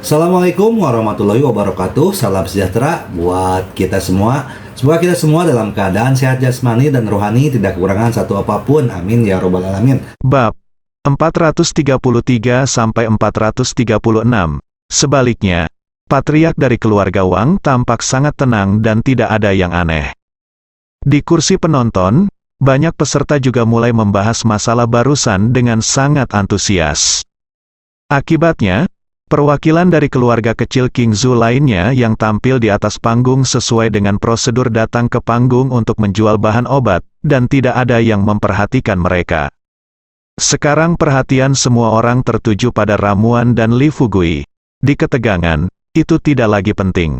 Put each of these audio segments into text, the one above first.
Assalamualaikum warahmatullahi wabarakatuh. Salam sejahtera buat kita semua. Semoga kita semua dalam keadaan sehat jasmani dan rohani, tidak kekurangan satu apapun. Amin ya robbal alamin. Bab 433-436. Sebaliknya, patriark dari keluarga Wang tampak sangat tenang dan tidak ada yang aneh. Di kursi penonton, banyak peserta juga mulai membahas masalah barusan dengan sangat antusias. Akibatnya, perwakilan dari keluarga kecil King Zhu lainnya yang tampil di atas panggung sesuai dengan prosedur datang ke panggung untuk menjual bahan obat, dan tidak ada yang memperhatikan mereka. Sekarang perhatian semua orang tertuju pada ramuan dan Li Fugui. Di ketegangan, itu tidak lagi penting.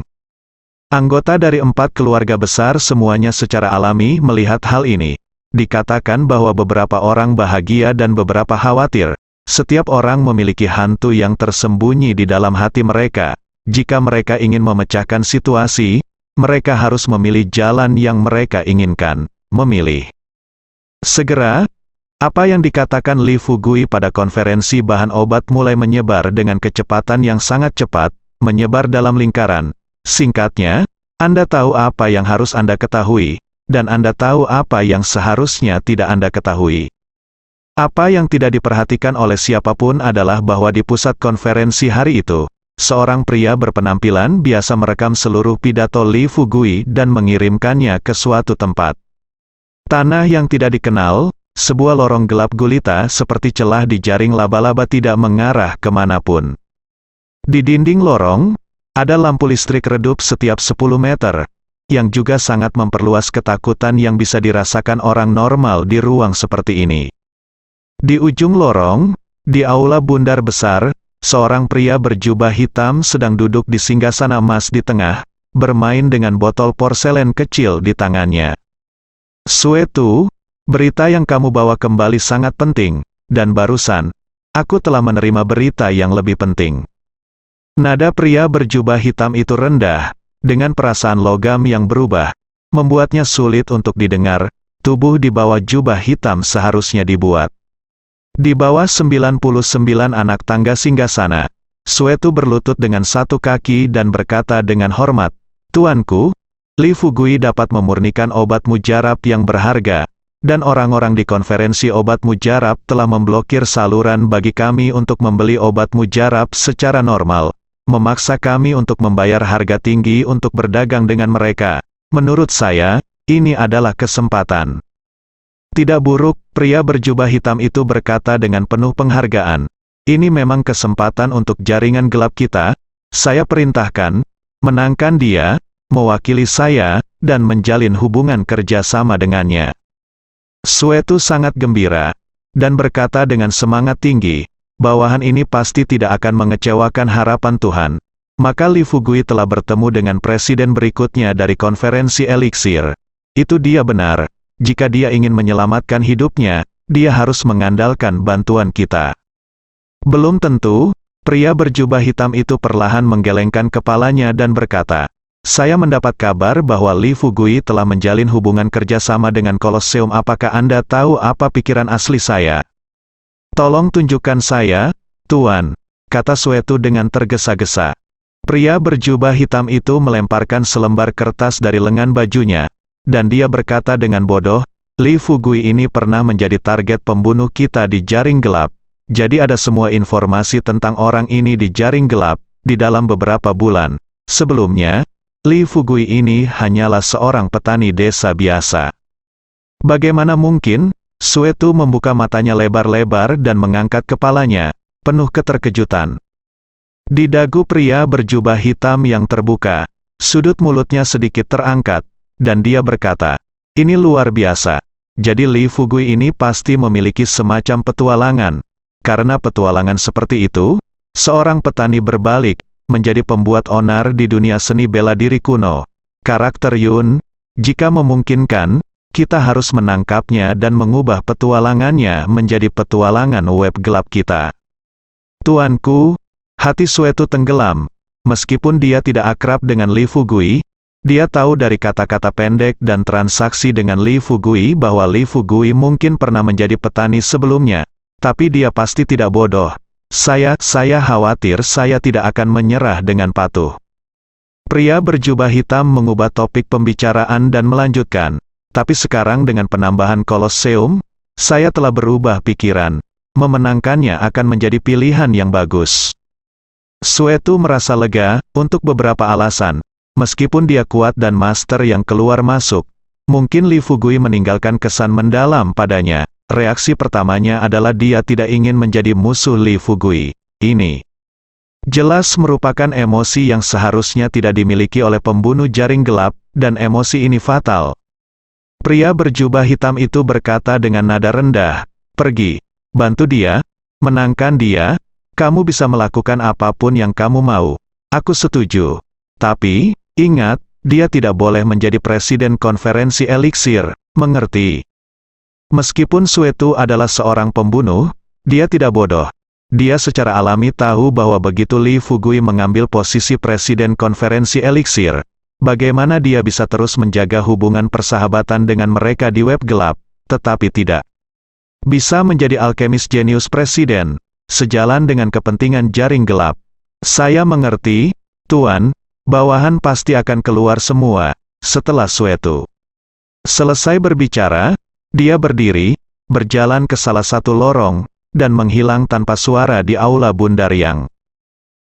Anggota dari 4 keluarga besar semuanya secara alami melihat hal ini. Dikatakan bahwa beberapa orang bahagia dan beberapa khawatir. Setiap orang memiliki hantu yang tersembunyi di dalam hati mereka. Jika mereka ingin memecahkan situasi, mereka harus memilih jalan yang mereka inginkan, memilih. Segera, apa yang dikatakan Li Fugui pada konferensi bahan obat mulai menyebar dengan kecepatan yang sangat cepat, menyebar dalam lingkaran. Singkatnya, Anda tahu apa yang harus Anda ketahui, dan Anda tahu apa yang seharusnya tidak Anda ketahui. Apa yang tidak diperhatikan oleh siapapun adalah bahwa di pusat konferensi hari itu, seorang pria berpenampilan biasa merekam seluruh pidato Li Fugui dan mengirimkannya ke suatu tempat. Tanah yang tidak dikenal, sebuah lorong gelap gulita seperti celah di jaring laba-laba tidak mengarah kemanapun. Di dinding lorong, ada lampu listrik redup setiap 10 meter, yang juga sangat memperluas ketakutan yang bisa dirasakan orang normal di ruang seperti ini. Di ujung lorong, di aula bundar besar, seorang pria berjubah hitam sedang duduk di singgasana emas di tengah, bermain dengan botol porselen kecil di tangannya. Suetu, berita yang kamu bawa kembali sangat penting, dan barusan, aku telah menerima berita yang lebih penting. Nada pria berjubah hitam itu rendah, dengan perasaan logam yang berubah, membuatnya sulit untuk didengar. Tubuh di bawah jubah hitam seharusnya dibuat. Di bawah 99 anak tangga singgasana, Suetu berlutut dengan satu kaki dan berkata dengan hormat, "Tuanku, Li Fugui dapat memurnikan obat mujarab yang berharga, dan orang-orang di konferensi obat mujarab telah memblokir saluran bagi kami untuk membeli obat mujarab secara normal, memaksa kami untuk membayar harga tinggi untuk berdagang dengan mereka. Menurut saya, ini adalah kesempatan." Tidak buruk, pria berjubah hitam itu berkata dengan penuh penghargaan. Ini memang kesempatan untuk jaringan gelap kita. Saya perintahkan, menangkan dia, mewakili saya, dan menjalin hubungan kerja sama dengannya. Suetu sangat gembira, dan berkata dengan semangat tinggi, bawahan ini pasti tidak akan mengecewakan harapan Tuhan. Maka Li Fugui telah bertemu dengan presiden berikutnya dari konferensi eliksir. Itu dia benar. Jika dia ingin menyelamatkan hidupnya, dia harus mengandalkan bantuan kita. Belum tentu, pria berjubah hitam itu perlahan menggelengkan kepalanya dan berkata, "Saya mendapat kabar bahwa Li Fugui telah menjalin hubungan kerjasama dengan Kolosseum. Apakah Anda tahu apa pikiran asli saya?" "Tolong tunjukkan saya, Tuan," kata Suetu dengan tergesa-gesa. Pria berjubah hitam itu melemparkan selembar kertas dari lengan bajunya, dan dia berkata dengan bodoh, "Li Fugui ini pernah menjadi target pembunuh kita di jaring gelap. Jadi ada semua informasi tentang orang ini di jaring gelap, di dalam beberapa bulan. Sebelumnya, Li Fugui ini hanyalah seorang petani desa biasa." Bagaimana mungkin? Suetu membuka matanya lebar-lebar dan mengangkat kepalanya, penuh keterkejutan. Di dagu pria berjubah hitam yang terbuka, sudut mulutnya sedikit terangkat, dan dia berkata, "Ini luar biasa. Jadi Li Fugui ini pasti memiliki semacam petualangan. Karena petualangan seperti itu, seorang petani berbalik, menjadi pembuat onar di dunia seni bela diri kuno. Karakter Yun, jika memungkinkan, kita harus menangkapnya dan mengubah petualangannya menjadi petualangan web gelap kita." Tuanku, hati Suetu tenggelam. Meskipun dia tidak akrab dengan Li Fugui, dia tahu dari kata-kata pendek dan transaksi dengan Li Fugui bahwa Li Fugui mungkin pernah menjadi petani sebelumnya. Tapi dia pasti tidak bodoh. Saya khawatir saya tidak akan menyerah dengan patuh. Pria berjubah hitam mengubah topik pembicaraan dan melanjutkan, tapi sekarang dengan penambahan Kolosseum, saya telah berubah pikiran. Memenangkannya akan menjadi pilihan yang bagus. Suetu merasa lega, untuk beberapa alasan. Meskipun dia kuat dan master yang keluar masuk, mungkin Li Fugui meninggalkan kesan mendalam padanya. Reaksi pertamanya adalah dia tidak ingin menjadi musuh Li Fugui. Ini jelas merupakan emosi yang seharusnya tidak dimiliki oleh pembunuh jaring gelap, dan emosi ini fatal. Pria berjubah hitam itu berkata dengan nada rendah, "Pergi, bantu dia, menangkan dia, kamu bisa melakukan apapun yang kamu mau. Aku setuju. Tapi, ingat, dia tidak boleh menjadi presiden konferensi eliksir, mengerti?" Meskipun Suetu adalah seorang pembunuh, dia tidak bodoh. Dia secara alami tahu bahwa begitu Li Fugui mengambil posisi presiden konferensi eliksir, bagaimana dia bisa terus menjaga hubungan persahabatan dengan mereka di web gelap, tetapi tidak bisa menjadi alkemis jenius presiden, sejalan dengan kepentingan jaring gelap. Saya mengerti, Tuan, bawahan pasti akan keluar semua, setelah Suetu selesai berbicara, dia berdiri, berjalan ke salah satu lorong, dan menghilang tanpa suara di aula Bundar yang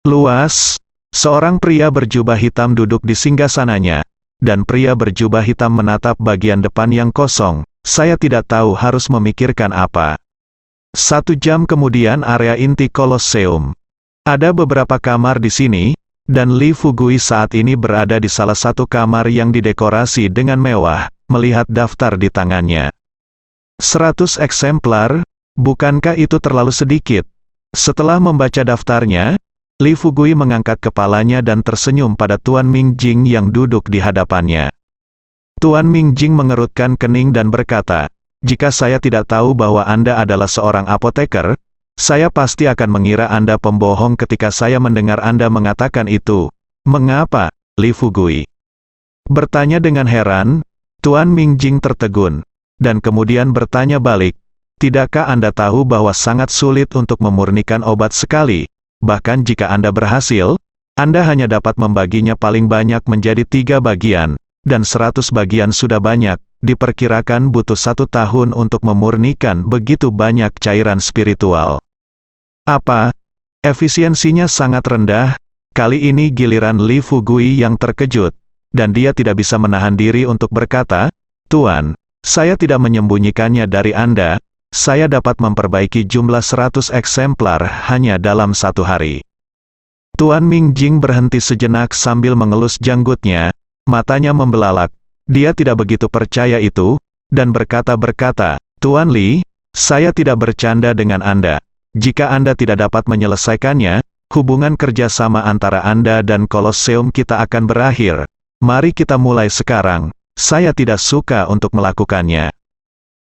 luas. Seorang pria berjubah hitam duduk di singgasananya, dan pria berjubah hitam menatap bagian depan yang kosong. Saya tidak tahu harus memikirkan apa. 1 jam kemudian area inti Kolosseum. Ada beberapa kamar di sini, dan Li Fugui saat ini berada di salah satu kamar yang didekorasi dengan mewah, melihat daftar di tangannya. 100 eksemplar, bukankah itu terlalu sedikit? Setelah membaca daftarnya, Li Fugui mengangkat kepalanya dan tersenyum pada Tuan Mingjing yang duduk di hadapannya. Tuan Mingjing mengerutkan kening dan berkata, "Jika saya tidak tahu bahwa Anda adalah seorang apoteker, saya pasti akan mengira Anda pembohong ketika saya mendengar Anda mengatakan itu." "Mengapa?" Li Fugui bertanya dengan heran. Tuan Mingjing tertegun, dan kemudian bertanya balik, "Tidakkah Anda tahu bahwa sangat sulit untuk memurnikan obat sekali? Bahkan jika Anda berhasil, Anda hanya dapat membaginya paling banyak menjadi 3 bagian, dan 100 bagian sudah banyak, diperkirakan butuh 1 tahun untuk memurnikan begitu banyak cairan spiritual. Apa? Efisiensinya sangat rendah." Kali ini giliran Li Fugui yang terkejut, dan dia tidak bisa menahan diri untuk berkata, "Tuan, saya tidak menyembunyikannya dari Anda, saya dapat memperbaiki jumlah 100 eksemplar hanya dalam 1 hari." Tuan Mingjing berhenti sejenak sambil mengelus janggutnya, matanya membelalak. Dia tidak begitu percaya itu, dan berkata, "Tuan Li, saya tidak bercanda dengan Anda. Jika Anda tidak dapat menyelesaikannya, hubungan kerjasama antara Anda dan Kolosseum kita akan berakhir. Mari kita mulai sekarang. Saya tidak suka untuk melakukannya."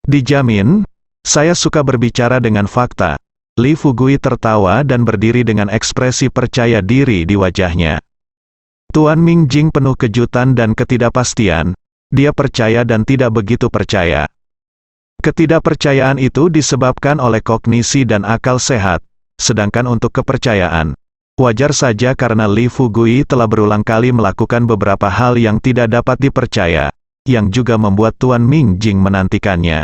"Dijamin, saya suka berbicara dengan fakta." Li Fugui tertawa dan berdiri dengan ekspresi percaya diri di wajahnya. Tuan Mingjing penuh kejutan dan ketidakpastian. Dia percaya dan tidak begitu percaya. Ketidakpercayaan itu disebabkan oleh kognisi dan akal sehat, sedangkan untuk kepercayaan, wajar saja karena Li Fugui telah berulang kali melakukan beberapa hal yang tidak dapat dipercaya, yang juga membuat Tuan Mingjing menantikannya.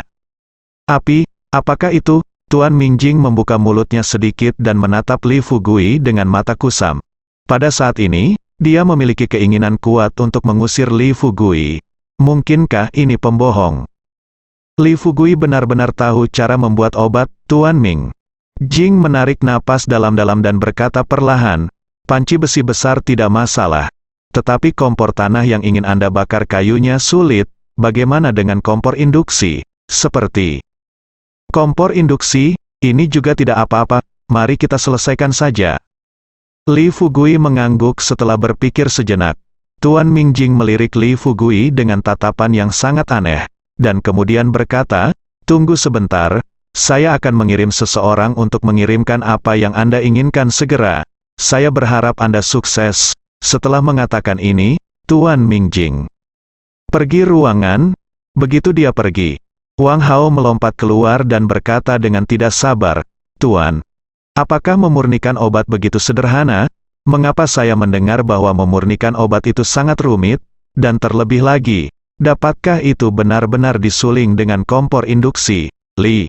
Apakah itu?" Tuan Mingjing membuka mulutnya sedikit dan menatap Li Fugui dengan mata kusam. Pada saat ini, dia memiliki keinginan kuat untuk mengusir Li Fugui. Mungkinkah ini pembohong? Li Fugui benar-benar tahu cara membuat obat. Tuan Mingjing menarik napas dalam-dalam dan berkata perlahan, "Panci besi besar tidak masalah. Tetapi kompor tanah yang ingin Anda bakar kayunya sulit. Bagaimana dengan kompor induksi? Seperti kompor induksi, ini juga tidak apa-apa, mari kita selesaikan saja." Li Fugui mengangguk setelah berpikir sejenak. Tuan Mingjing melirik Li Fugui dengan tatapan yang sangat aneh, dan kemudian berkata, "Tunggu sebentar, saya akan mengirim seseorang untuk mengirimkan apa yang Anda inginkan segera. Saya berharap Anda sukses." Setelah mengatakan ini, Tuan Mingjing pergi ruangan. Begitu dia pergi, Wang Hao melompat keluar dan berkata dengan tidak sabar, "Tuan, Apakah memurnikan obat begitu sederhana? Mengapa saya mendengar bahwa memurnikan obat itu sangat rumit? Dan terlebih lagi, dapatkah itu benar-benar disuling dengan kompor induksi, Li?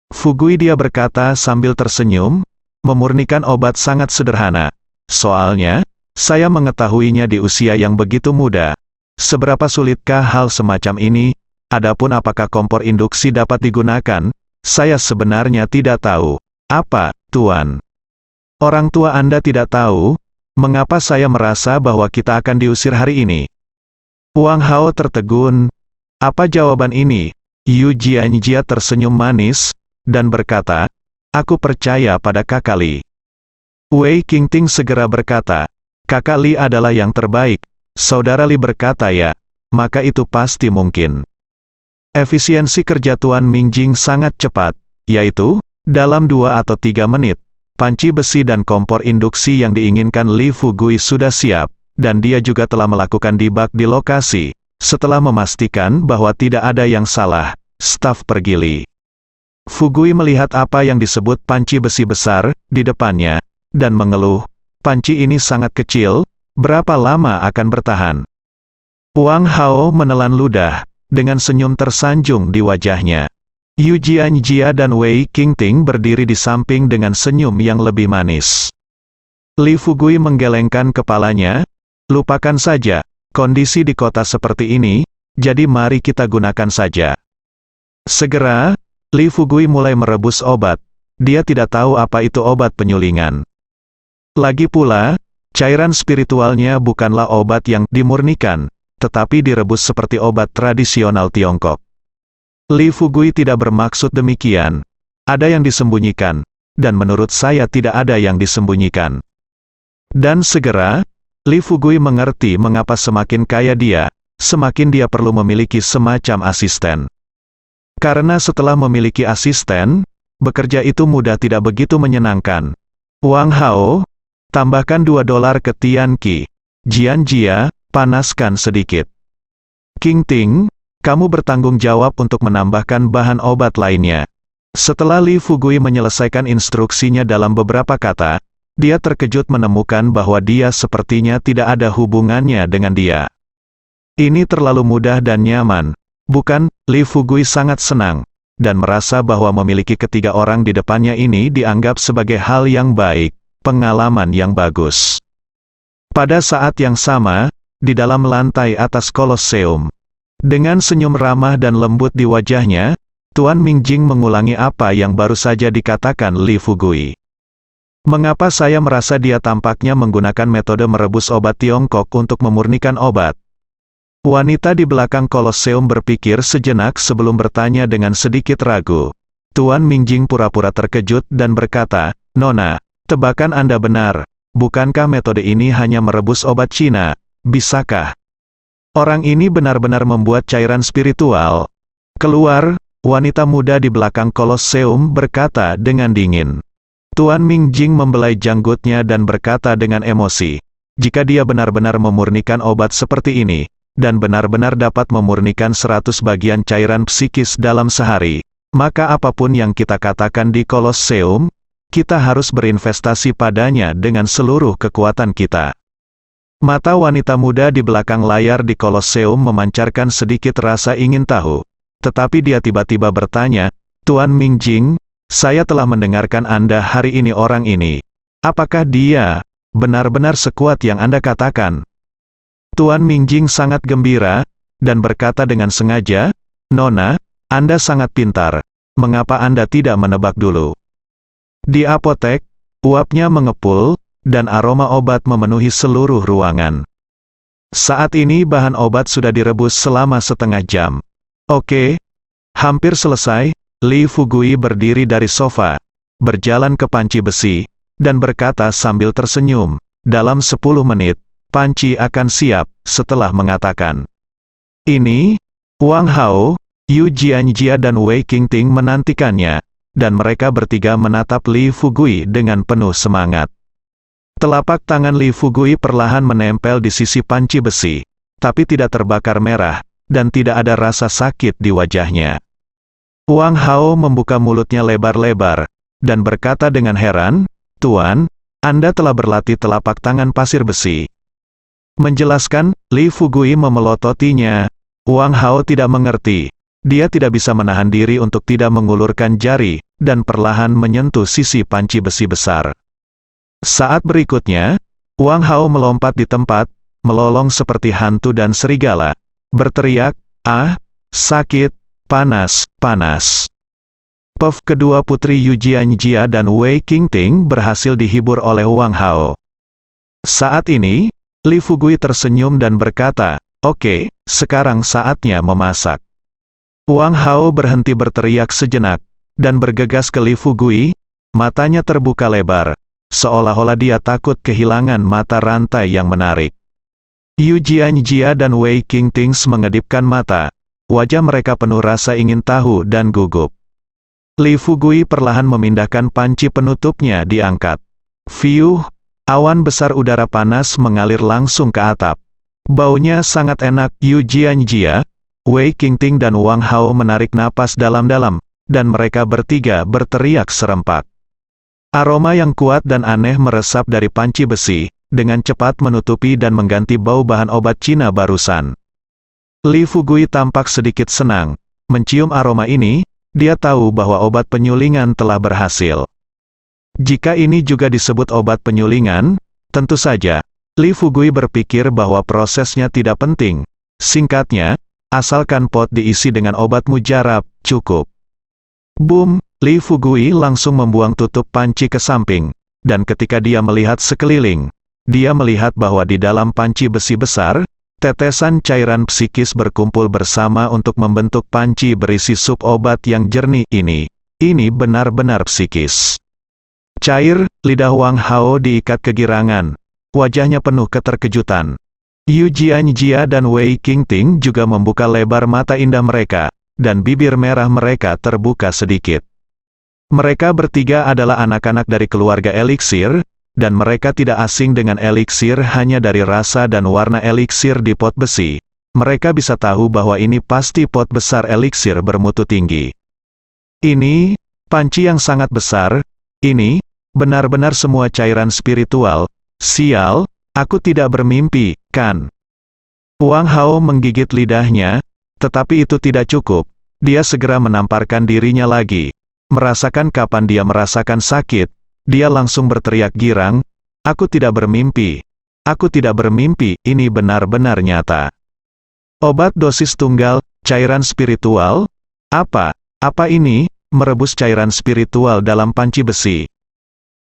Fugui, dia berkata sambil tersenyum, memurnikan obat sangat sederhana. Soalnya, saya mengetahuinya di usia yang begitu muda. Seberapa sulitkah hal semacam ini? Adapun apakah kompor induksi dapat digunakan, saya sebenarnya tidak tahu. Apa, Tuan? Orang tua Anda tidak tahu, mengapa saya merasa bahwa kita akan diusir hari ini? Wang Hao tertegun. Apa jawaban ini? Yu Jianjia tersenyum manis, dan berkata, aku percaya pada Kakak Li. Wei Qingting segera berkata, Kakak Li adalah yang terbaik. Saudara Li berkata ya, maka itu pasti mungkin. Efisiensi kerja Tuan Mingjing sangat cepat, yaitu, dalam 2 atau 3 menit. Panci besi dan kompor induksi yang diinginkan Li Fugui sudah siap, dan dia juga telah melakukan debug di lokasi. Setelah memastikan bahwa tidak ada yang salah, staf pergi Li Fugui melihat apa yang disebut panci besi besar di depannya, dan mengeluh, panci ini sangat kecil, berapa lama akan bertahan? Wang Hao menelan ludah, dengan senyum tersanjung di wajahnya. Yu Jianjia dan Wei Qingting berdiri di samping dengan senyum yang lebih manis. Li Fugui menggelengkan kepalanya, lupakan saja, kondisi di kota seperti ini, jadi mari kita gunakan saja. Segera, Li Fugui mulai merebus obat. Dia tidak tahu apa itu obat penyulingan. Lagi pula, cairan spiritualnya bukanlah obat yang dimurnikan, tetapi direbus seperti obat tradisional Tiongkok. Li Fugui tidak bermaksud demikian. Ada yang disembunyikan, dan menurut saya tidak ada yang disembunyikan. Dan segera, Li Fugui mengerti mengapa semakin kaya dia, semakin dia perlu memiliki semacam asisten. Karena setelah memiliki asisten, bekerja itu mudah tidak begitu menyenangkan. Wang Hao, tambahkan $2 ke Tian Qi. Jianjia, panaskan sedikit. Qingting, kamu bertanggung jawab untuk menambahkan bahan obat lainnya. Setelah Li Fugui menyelesaikan instruksinya dalam beberapa kata, dia terkejut menemukan bahwa dia sepertinya tidak ada hubungannya dengan dia. Ini terlalu mudah dan nyaman, bukan? Li Fugui sangat senang, dan merasa bahwa memiliki ketiga orang di depannya ini dianggap sebagai hal yang baik, pengalaman yang bagus. Pada saat yang sama, di dalam lantai atas Kolosseum, dengan senyum ramah dan lembut di wajahnya, Tuan Mingjing mengulangi apa yang baru saja dikatakan Li Fugui. Mengapa saya merasa dia tampaknya menggunakan metode merebus obat Tiongkok untuk memurnikan obat? Wanita di belakang Kolosseum berpikir sejenak sebelum bertanya dengan sedikit ragu. Tuan Mingjing pura-pura terkejut dan berkata, Nona, tebakan Anda benar. Bukankah metode ini hanya merebus obat Cina? Bisakah orang ini benar-benar membuat cairan spiritual? Keluar, wanita muda di belakang Kolosseum berkata dengan dingin. Tuan Mingjing membelai janggutnya dan berkata dengan emosi, jika dia benar-benar memurnikan obat seperti ini, dan benar-benar dapat memurnikan 100 bagian cairan psikis dalam sehari, maka apapun yang kita katakan di Kolosseum, kita harus berinvestasi padanya dengan seluruh kekuatan kita. Mata wanita muda di belakang layar di Kolosseum memancarkan sedikit rasa ingin tahu. Tetapi dia tiba-tiba bertanya, Tuan Mingjing, saya telah mendengarkan Anda hari ini orang ini. Apakah dia benar-benar sekuat yang Anda katakan? Tuan Mingjing sangat gembira, dan berkata dengan sengaja, Nona, Anda sangat pintar. Mengapa Anda tidak menebak dulu? Di apotek, uapnya mengepul, dan aroma obat memenuhi seluruh ruangan. Saat ini bahan obat sudah direbus selama setengah jam. Oke, hampir selesai. Li Fugui berdiri dari sofa, berjalan ke panci besi, dan berkata sambil tersenyum, dalam 10 menit, panci akan siap. Setelah mengatakan ini, Wang Hao, Yu Jianjia dan Wei Qingting menantikannya, dan mereka bertiga menatap Li Fugui dengan penuh semangat. Telapak tangan Li Fugui perlahan menempel di sisi panci besi, tapi tidak terbakar merah, dan tidak ada rasa sakit di wajahnya. Wang Hao membuka mulutnya lebar-lebar, dan berkata dengan heran, "Tuan, Anda telah berlatih telapak tangan pasir besi." Menjelaskan, Li Fugui memelototinya. Wang Hao tidak mengerti. Dia tidak bisa menahan diri untuk tidak mengulurkan jari, dan perlahan menyentuh sisi panci besi besar. Saat berikutnya, Wang Hao melompat di tempat, melolong seperti hantu dan serigala, berteriak, "Ah, sakit, panas, panas." Puff kedua putri Yu Jianjia dan Wei Qingting berhasil dihibur oleh Wang Hao. Saat ini, Li Fugui tersenyum dan berkata, "Oke, sekarang saatnya memasak." Wang Hao berhenti berteriak sejenak, dan bergegas ke Li Fugui, matanya terbuka lebar, seolah-olah dia takut kehilangan mata rantai yang menarik. Yu Jianjia dan Wei Qingting mengedipkan mata, wajah mereka penuh rasa ingin tahu dan gugup. Li Fugui perlahan memindahkan panci penutupnya diangkat. Fiuh, awan besar udara panas mengalir langsung ke atap. Baunya sangat enak. Yu Jianjia, Wei Qingting dan Wang Hao menarik napas dalam-dalam, dan mereka bertiga berteriak serempak. Aroma yang kuat dan aneh meresap dari panci besi, dengan cepat menutupi dan mengganti bau bahan obat Cina barusan. Li Fugui tampak sedikit senang. Mencium aroma ini, dia tahu bahwa obat penyulingan telah berhasil. Jika ini juga disebut obat penyulingan, tentu saja, Li Fugui berpikir bahwa prosesnya tidak penting. Singkatnya, asalkan pot diisi dengan obat mujarab, cukup. Boom, Li Fugui langsung membuang tutup panci ke samping, dan ketika dia melihat sekeliling, dia melihat bahwa di dalam panci besi besar, tetesan cairan psikis berkumpul bersama untuk membentuk panci berisi sup obat yang jernih ini. Ini benar-benar psikis. Cair, lidah Wang Hao diikat kegirangan. Wajahnya penuh keterkejutan. Yu Jianjia dan Wei Qingting juga membuka lebar mata indah mereka, dan bibir merah mereka terbuka sedikit. Mereka bertiga adalah anak-anak dari keluarga eliksir, dan mereka tidak asing dengan eliksir hanya dari rasa dan warna eliksir di pot besi. Mereka bisa tahu bahwa ini pasti pot besar eliksir bermutu tinggi. Ini, panci yang sangat besar, ini, benar-benar semua cairan spiritual. Sial, aku tidak bermimpi, kan? Wang Hao menggigit lidahnya, tetapi itu tidak cukup. Dia segera menamparkan dirinya lagi. Merasakan kapan dia merasakan sakit, dia langsung berteriak girang, "Aku tidak bermimpi. Aku tidak bermimpi, ini benar-benar nyata." Obat dosis tunggal, cairan spiritual? Apa ini? Merebus cairan spiritual dalam panci besi.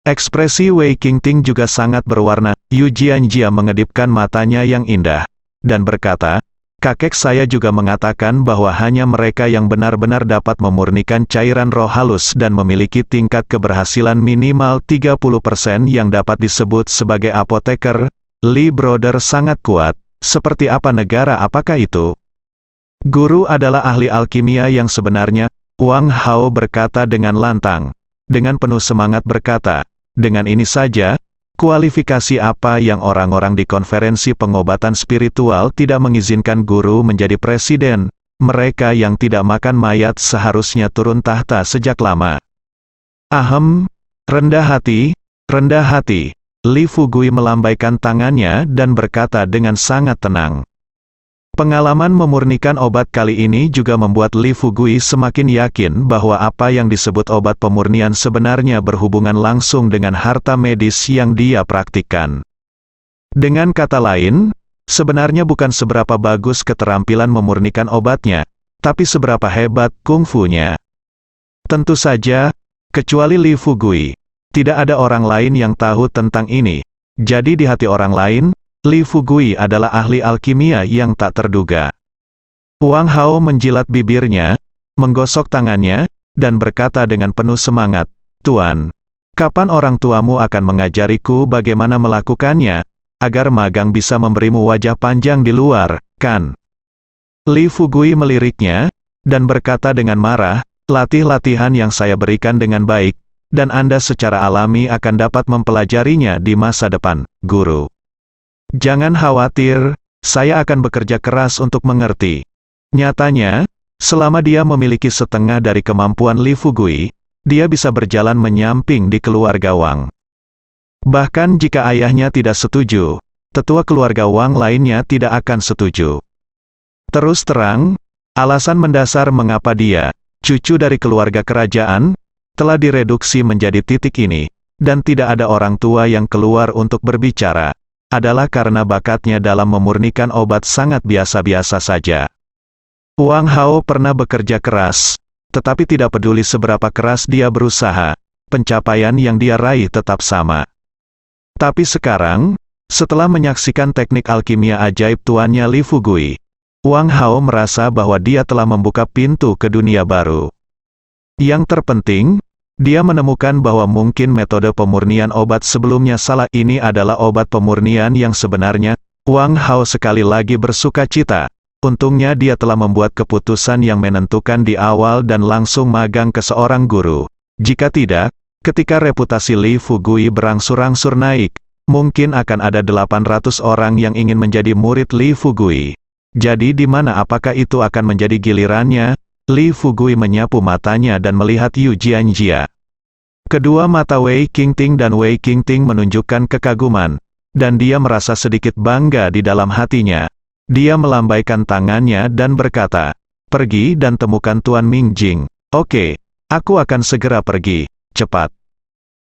Ekspresi Wei Qingting juga sangat berwarna. Yu Jianjia mengedipkan matanya yang indah, dan berkata, "Kakek saya juga mengatakan bahwa hanya mereka yang benar-benar dapat memurnikan cairan roh halus dan memiliki tingkat keberhasilan minimal 30% yang dapat disebut sebagai apoteker. Li Brother sangat kuat. Seperti apa negara apakah itu?" Guru adalah ahli alkimia yang sebenarnya, Wang Hao berkata dengan lantang. Dengan penuh semangat berkata, "Dengan ini saja, kualifikasi apa yang orang-orang di konferensi pengobatan spiritual tidak mengizinkan guru menjadi presiden? Mereka yang tidak makan mayat seharusnya turun tahta sejak lama." Ahem, rendah hati, rendah hati. Li Fugui melambaikan tangannya dan berkata dengan sangat tenang. Pengalaman memurnikan obat kali ini juga membuat Li Fugui semakin yakin bahwa apa yang disebut obat pemurnian sebenarnya berhubungan langsung dengan harta medis yang dia praktikkan. Dengan kata lain, sebenarnya bukan seberapa bagus keterampilan memurnikan obatnya, tapi seberapa hebat kungfunya. Tentu saja, kecuali Li Fugui, tidak ada orang lain yang tahu tentang ini. Jadi di hati orang lain, Li Fugui adalah ahli alkimia yang tak terduga. Wang Hao menjilat bibirnya, menggosok tangannya, dan berkata dengan penuh semangat, "Tuan, kapan orang tuamu akan mengajariku bagaimana melakukannya, agar magang bisa memberimu wajah panjang di luar, kan?" Li Fugui meliriknya, dan berkata dengan marah, "Latih latihan yang saya berikan dengan baik, dan Anda secara alami akan dapat mempelajarinya di masa depan, guru. Jangan khawatir, saya akan bekerja keras untuk mengerti." Nyatanya, selama dia memiliki setengah dari kemampuan Li Fugui, dia bisa berjalan menyamping di keluarga Wang. Bahkan jika ayahnya tidak setuju, tetua keluarga Wang lainnya tidak akan setuju. Terus terang, alasan mendasar mengapa dia, cucu dari keluarga kerajaan, telah direduksi menjadi titik ini, dan tidak ada orang tua yang keluar untuk berbicara, adalah karena bakatnya dalam memurnikan obat sangat biasa-biasa saja. Wang Hao pernah bekerja keras, tetapi tidak peduli seberapa keras dia berusaha, pencapaian yang dia raih tetap sama. Tapi sekarang, setelah menyaksikan teknik alkimia ajaib tuannya Li Fugui, Wang Hao merasa bahwa dia telah membuka pintu ke dunia baru. Yang terpenting, dia menemukan bahwa mungkin metode pemurnian obat sebelumnya salah. Ini adalah obat pemurnian yang sebenarnya. Wang Hao sekali lagi bersuka cita. Untungnya dia telah membuat keputusan yang menentukan di awal dan langsung magang ke seorang guru. Jika tidak, ketika reputasi Li Fugui berangsur-angsur naik, mungkin akan ada 800 orang yang ingin menjadi murid Li Fugui. Jadi di mana apakah itu akan menjadi gilirannya? Li Fugui menyapu matanya dan melihat Yu Jianjia. Kedua mata Wei Qingting dan Wei Qingting menunjukkan kekaguman, dan dia merasa sedikit bangga di dalam hatinya. Dia melambaikan tangannya dan berkata, "Pergi dan temukan Tuan Mingjing." "Oke, aku akan segera pergi, cepat."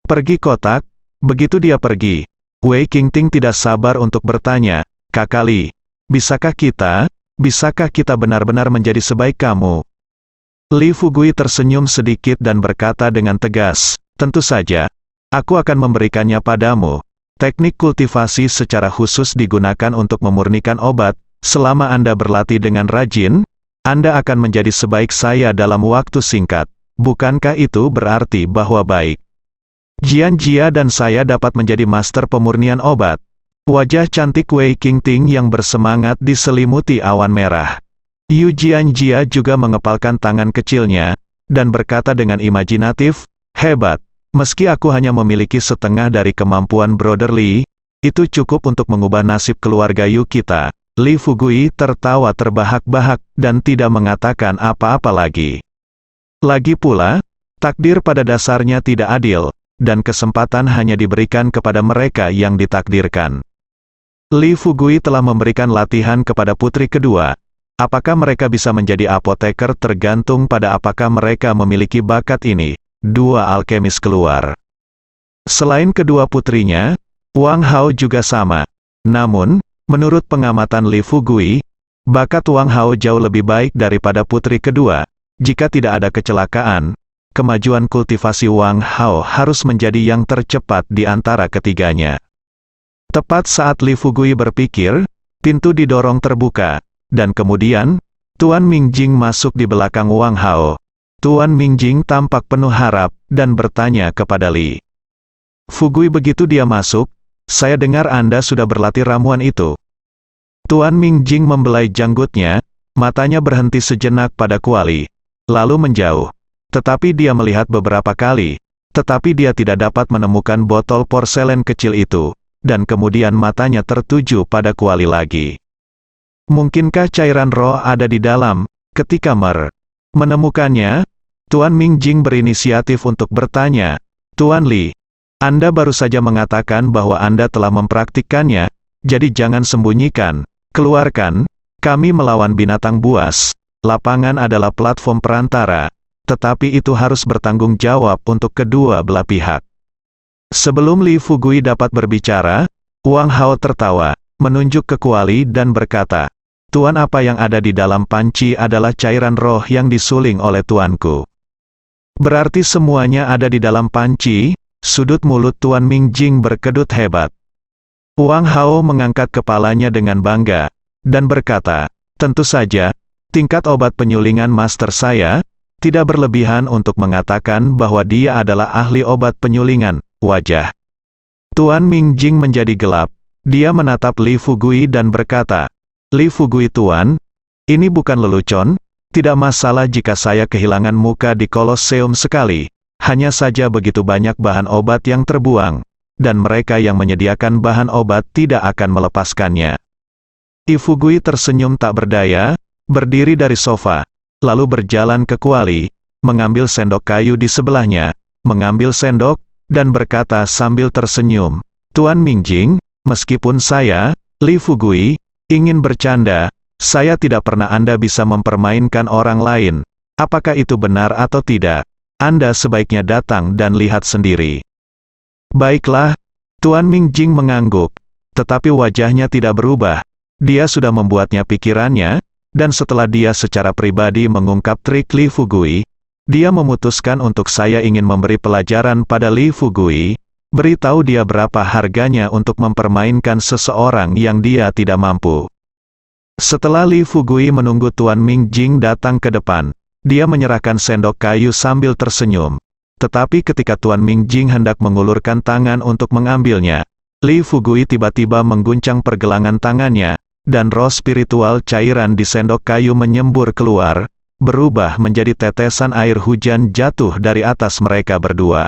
Pergi kotak. Begitu dia pergi, Wei Qingting tidak sabar untuk bertanya, "Kakak Li, bisakah kita benar-benar menjadi sebaik kamu?" Li Fugui tersenyum sedikit dan berkata dengan tegas, "Tentu saja, aku akan memberikannya padamu. Teknik kultivasi secara khusus digunakan untuk memurnikan obat. Selama Anda berlatih dengan rajin, Anda akan menjadi sebaik saya dalam waktu singkat. Bukankah itu berarti bahwa baik Jianjia dan saya dapat menjadi master pemurnian obat?" Wajah cantik Wei Qingting yang bersemangat diselimuti awan merah. Yu Jianjia juga mengepalkan tangan kecilnya, dan berkata dengan imajinatif, "Hebat, meski aku hanya memiliki setengah dari kemampuan Brother Li, itu cukup untuk mengubah nasib keluarga Yu kita." Li Fugui tertawa terbahak-bahak, dan tidak mengatakan apa-apa lagi. Lagi pula, takdir pada dasarnya tidak adil, dan kesempatan hanya diberikan kepada mereka yang ditakdirkan. Li Fugui telah memberikan latihan kepada putri kedua. Apakah mereka bisa menjadi apoteker tergantung pada apakah mereka memiliki bakat ini. Dua alkemis keluar. Selain kedua putrinya, Wang Hao juga sama. Namun, menurut pengamatan Li Fugui, bakat Wang Hao jauh lebih baik daripada putri kedua. Jika tidak ada kecelakaan, kemajuan kultivasi Wang Hao harus menjadi yang tercepat di antara ketiganya. Tepat saat Li Fugui berpikir, pintu didorong terbuka, dan kemudian, Tuan Mingjing masuk di belakang Wang Hao. Tuan Mingjing tampak penuh harap, dan bertanya kepada Li Fugui begitu dia masuk, "Saya dengar Anda sudah berlatih ramuan itu." Tuan Mingjing membelai janggutnya, matanya berhenti sejenak pada kuali, lalu menjauh. Tetapi dia melihat beberapa kali, tetapi dia tidak dapat menemukan botol porselen kecil itu, dan kemudian matanya tertuju pada kuali lagi. Mungkinkah cairan roh ada di dalam? Ketika menemukannya, Tuan Mingjing berinisiatif untuk bertanya, "Tuan Li, Anda baru saja mengatakan bahwa Anda telah mempraktikkannya, jadi jangan sembunyikan, keluarkan. Kami melawan binatang buas. Lapangan adalah platform perantara, tetapi itu harus bertanggung jawab untuk kedua belah pihak." Sebelum Li Fugui dapat berbicara, Wang Hao tertawa, menunjuk ke kuali dan berkata, "Tuan, apa yang ada di dalam panci adalah cairan roh yang disuling oleh tuanku." "Berarti semuanya ada di dalam panci?" Sudut mulut Tuan Mingjing berkedut hebat. Wang Hao mengangkat kepalanya dengan bangga, dan berkata, "Tentu saja, tingkat obat penyulingan master saya, tidak berlebihan untuk mengatakan bahwa dia adalah ahli obat penyulingan." Wajah Tuan Mingjing menjadi gelap. Dia menatap Li Fugui dan berkata, "Li Fugui Tuan, ini bukan lelucon, tidak masalah jika saya kehilangan muka di Kolosseum sekali, hanya saja begitu banyak bahan obat yang terbuang, dan mereka yang menyediakan bahan obat tidak akan melepaskannya." Li Fugui tersenyum tak berdaya, berdiri dari sofa, lalu berjalan ke kuali, mengambil sendok kayu di sebelahnya, mengambil sendok, dan berkata sambil tersenyum, "Tuan Mingjing, meskipun saya, Li Fugui, ingin bercanda, saya tidak pernah Anda bisa mempermainkan orang lain. Apakah itu benar atau tidak? Anda sebaiknya datang dan lihat sendiri." "Baiklah." Tuan Mingjing mengangguk, tetapi wajahnya tidak berubah. Dia sudah membuatnya pikirannya, dan setelah dia secara pribadi mengungkap trik Li Fugui, dia memutuskan untuk saya ingin memberi pelajaran pada Li Fugui, beritahu dia berapa harganya untuk mempermainkan seseorang yang dia tidak mampu. Setelah Li Fugui menunggu Tuan Mingjing datang ke depan, dia menyerahkan sendok kayu sambil tersenyum. Tetapi ketika Tuan Mingjing hendak mengulurkan tangan untuk mengambilnya, Li Fugui tiba-tiba mengguncang pergelangan tangannya, dan roh spiritual cairan di sendok kayu menyembur keluar, berubah menjadi tetesan air hujan jatuh dari atas mereka berdua.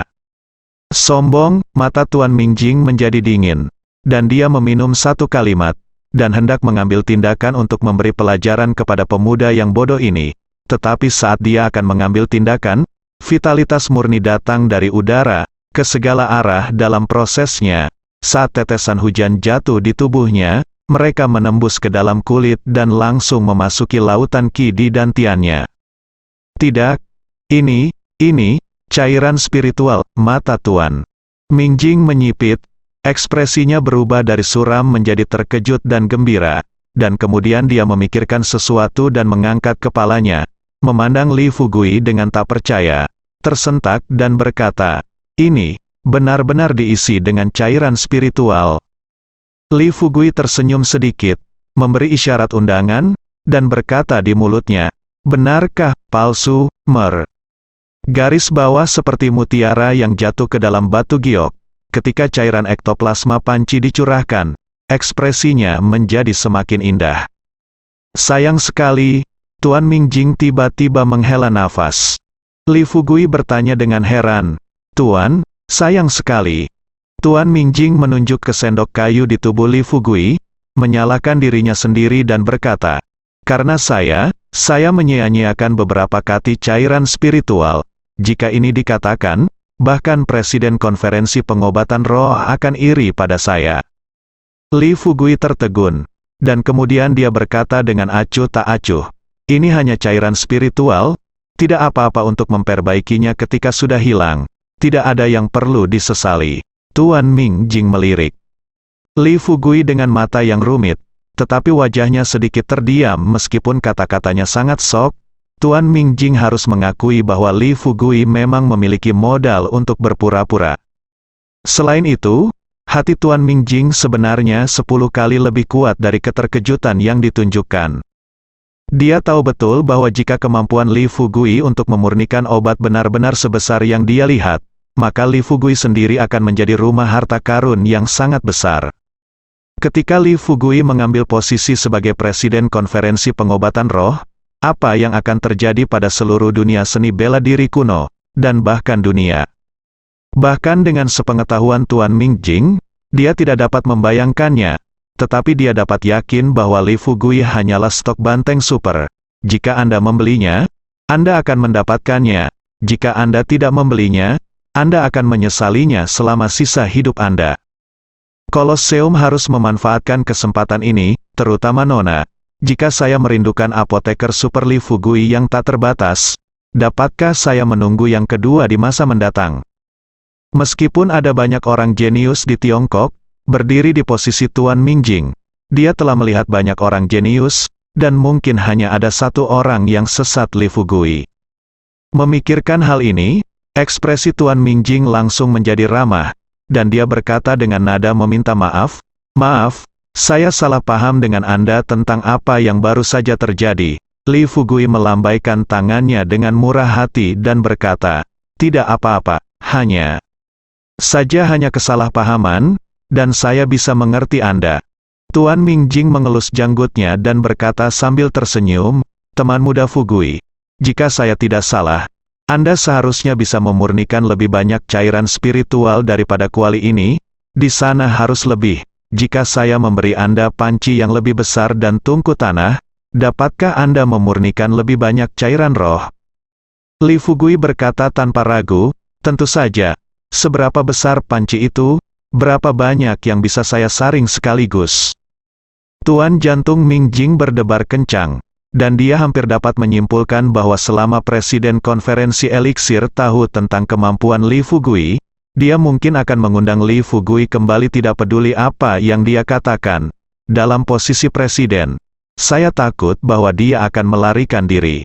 Sombong, mata Tuan Mingjing menjadi dingin, dan dia meminum satu kalimat, dan hendak mengambil tindakan untuk memberi pelajaran kepada pemuda yang bodoh ini. Tetapi saat dia akan mengambil tindakan, vitalitas murni datang dari udara, ke segala arah dalam prosesnya. Saat tetesan hujan jatuh di tubuhnya, mereka menembus ke dalam kulit dan langsung memasuki lautan ki di dantiannya. "Tidak, ini cairan spiritual," mata Tuan Mingjing menyipit, ekspresinya berubah dari suram menjadi terkejut dan gembira, dan kemudian dia memikirkan sesuatu dan mengangkat kepalanya, memandang Li Fugui dengan tak percaya, tersentak dan berkata, "Ini benar-benar diisi dengan cairan spiritual." Li Fugui tersenyum sedikit, memberi isyarat undangan, dan berkata di mulutnya, "Benarkah, palsu, mer?" Garis bawah seperti mutiara yang jatuh ke dalam batu giok. Ketika cairan ektoplasma panci dicurahkan, ekspresinya menjadi semakin indah. "Sayang sekali." Tuan Mingjing tiba-tiba menghela nafas. Li Fugui bertanya dengan heran, "Tuan, sayang sekali." Tuan Mingjing menunjuk ke sendok kayu di tubuh Li Fugui, menyalahkan dirinya sendiri dan berkata, "Karena saya menyia-nyiakan beberapa kati cairan spiritual. Jika ini dikatakan, bahkan Presiden Konferensi Pengobatan Roh akan iri pada saya." Li Fugui tertegun, dan kemudian dia berkata dengan acuh tak acuh, "Ini hanya cairan spiritual, tidak apa-apa untuk memperbaikinya ketika sudah hilang. Tidak ada yang perlu disesali." Tuan Mingjing melirik Li Fugui dengan mata yang rumit, tetapi wajahnya sedikit terdiam meskipun kata-katanya sangat sok. Tuan Mingjing harus mengakui bahwa Li Fugui memang memiliki modal untuk berpura-pura. Selain itu, hati Tuan Mingjing sebenarnya 10 kali lebih kuat dari keterkejutan yang ditunjukkan. Dia tahu betul bahwa jika kemampuan Li Fugui untuk memurnikan obat benar-benar sebesar yang dia lihat, maka Li Fugui sendiri akan menjadi rumah harta karun yang sangat besar. Ketika Li Fugui mengambil posisi sebagai Presiden Konferensi Pengobatan Roh, apa yang akan terjadi pada seluruh dunia seni bela diri kuno, dan bahkan dunia? Bahkan dengan sepengetahuan Tuan Mingjing, dia tidak dapat membayangkannya, tetapi dia dapat yakin bahwa Li Fugui hanyalah stok banteng super. Jika Anda membelinya, Anda akan mendapatkannya. Jika Anda tidak membelinya, Anda akan menyesalinya selama sisa hidup Anda. Kolosseum harus memanfaatkan kesempatan ini, terutama Nona. Jika saya merindukan apoteker super Li Fugui yang tak terbatas, dapatkah saya menunggu yang kedua di masa mendatang? Meskipun ada banyak orang jenius di Tiongkok, berdiri di posisi Tuan Mingjing, dia telah melihat banyak orang jenius, dan mungkin hanya ada satu orang yang sesat Li Fugui. Memikirkan hal ini, ekspresi Tuan Mingjing langsung menjadi ramah, dan dia berkata dengan nada meminta maaf, "Maaf, saya salah paham dengan Anda tentang apa yang baru saja terjadi." Li Fugui melambaikan tangannya dengan murah hati dan berkata, "Tidak apa-apa, hanya kesalahpahaman, dan saya bisa mengerti Anda." Tuan Mingjing mengelus janggutnya dan berkata sambil tersenyum, "Teman muda Fugui, jika saya tidak salah, Anda seharusnya bisa memurnikan lebih banyak cairan spiritual daripada kuali ini. Di sana harus lebih. Jika saya memberi Anda panci yang lebih besar dan tungku tanah, dapatkah Anda memurnikan lebih banyak cairan roh?" Li Fugui berkata tanpa ragu, tentu saja. Seberapa besar panci itu? Berapa banyak yang bisa saya saring sekaligus? Tuan jantung Ming Jing berdebar kencang, dan dia hampir dapat menyimpulkan bahwa selama Presiden Konferensi Eliksir tahu tentang kemampuan Li Fugui, dia mungkin akan mengundang Li Fugui kembali tidak peduli apa yang dia katakan. Dalam posisi presiden, saya takut bahwa dia akan melarikan diri.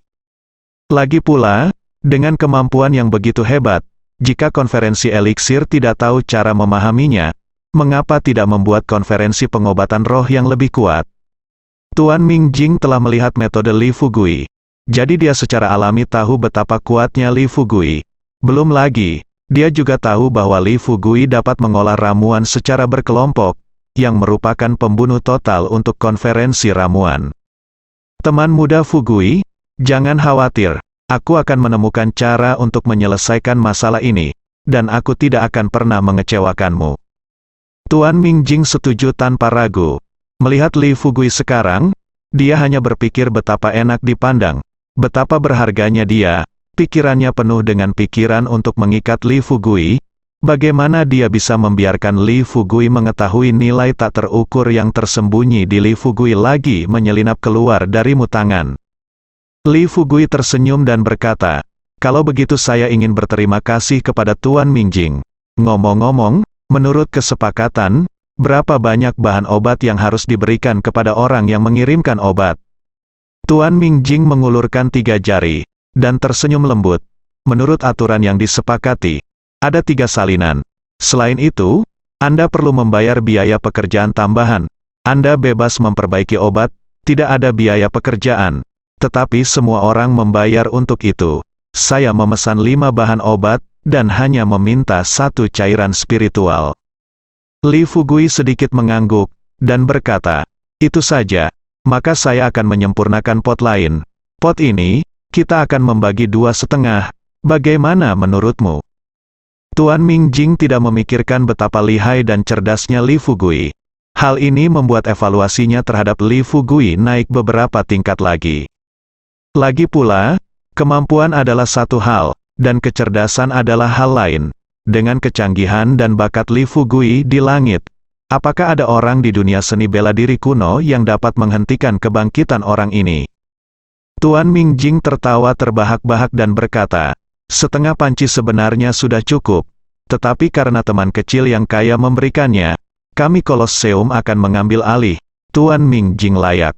Lagi pula, dengan kemampuan yang begitu hebat, jika konferensi eliksir tidak tahu cara memahaminya, mengapa tidak membuat konferensi pengobatan roh yang lebih kuat? Tuan Ming Jing telah melihat metode Li Fugui, jadi dia secara alami tahu betapa kuatnya Li Fugui. Belum lagi, dia juga tahu bahwa Li Fugui dapat mengolah ramuan secara berkelompok, yang merupakan pembunuh total untuk konferensi ramuan. Teman muda Fugui, jangan khawatir. Aku akan menemukan cara untuk menyelesaikan masalah ini, dan aku tidak akan pernah mengecewakanmu. Tuan Ming Jing setuju tanpa ragu. Melihat Li Fugui sekarang, dia hanya berpikir betapa enak dipandang, betapa berharganya dia, pikirannya penuh dengan pikiran untuk mengikat Li Fugui, bagaimana dia bisa membiarkan Li Fugui mengetahui nilai tak terukur yang tersembunyi di Li Fugui lagi menyelinap keluar dari mutangan. Li Fugui tersenyum dan berkata, kalau begitu saya ingin berterima kasih kepada Tuan Ming Jing. Ngomong-ngomong, menurut kesepakatan, berapa banyak bahan obat yang harus diberikan kepada orang yang mengirimkan obat? Tuan Ming Jing mengulurkan 3 jari, dan tersenyum lembut. Menurut aturan yang disepakati, ada 3 salinan. Selain itu, Anda perlu membayar biaya pekerjaan tambahan. Anda bebas memperbaiki obat, tidak ada biaya pekerjaan. Tetapi semua orang membayar untuk itu. Saya memesan 5 bahan obat, dan hanya meminta 1 cairan spiritual. Li Fugui sedikit mengangguk, dan berkata, itu saja, maka saya akan menyempurnakan pot lain. Pot ini, kita akan membagi 2,5, bagaimana menurutmu? Tuan Ming Jing tidak memikirkan betapa lihai dan cerdasnya Li Fugui. Hal ini membuat evaluasinya terhadap Li Fugui naik beberapa tingkat lagi. Lagi pula, kemampuan adalah satu hal, dan kecerdasan adalah hal lain. Dengan kecanggihan dan bakat Li Fugui di langit, apakah ada orang di dunia seni bela diri kuno yang dapat menghentikan kebangkitan orang ini? Tuan Ming Jing tertawa terbahak-bahak dan berkata, setengah panci sebenarnya sudah cukup, tetapi karena teman kecil yang kaya memberikannya, kami Kolosseum akan mengambil alih. Tuan Ming Jing layak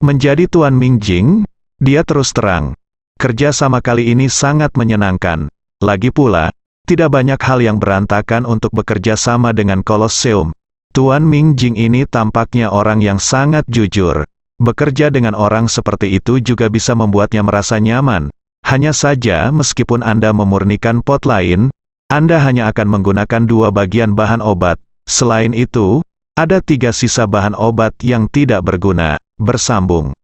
menjadi Tuan Ming Jing. Dia terus terang, kerja sama kali ini sangat menyenangkan. Lagi pula, tidak banyak hal yang berantakan untuk bekerja sama dengan Kolosseum. Tuan Ming Jing ini tampaknya orang yang sangat jujur. Bekerja dengan orang seperti itu juga bisa membuatnya merasa nyaman. Hanya saja meskipun Anda memurnikan pot lain, Anda hanya akan menggunakan 2 bagian bahan obat. Selain itu, ada 3 sisa bahan obat yang tidak berguna. Bersambung.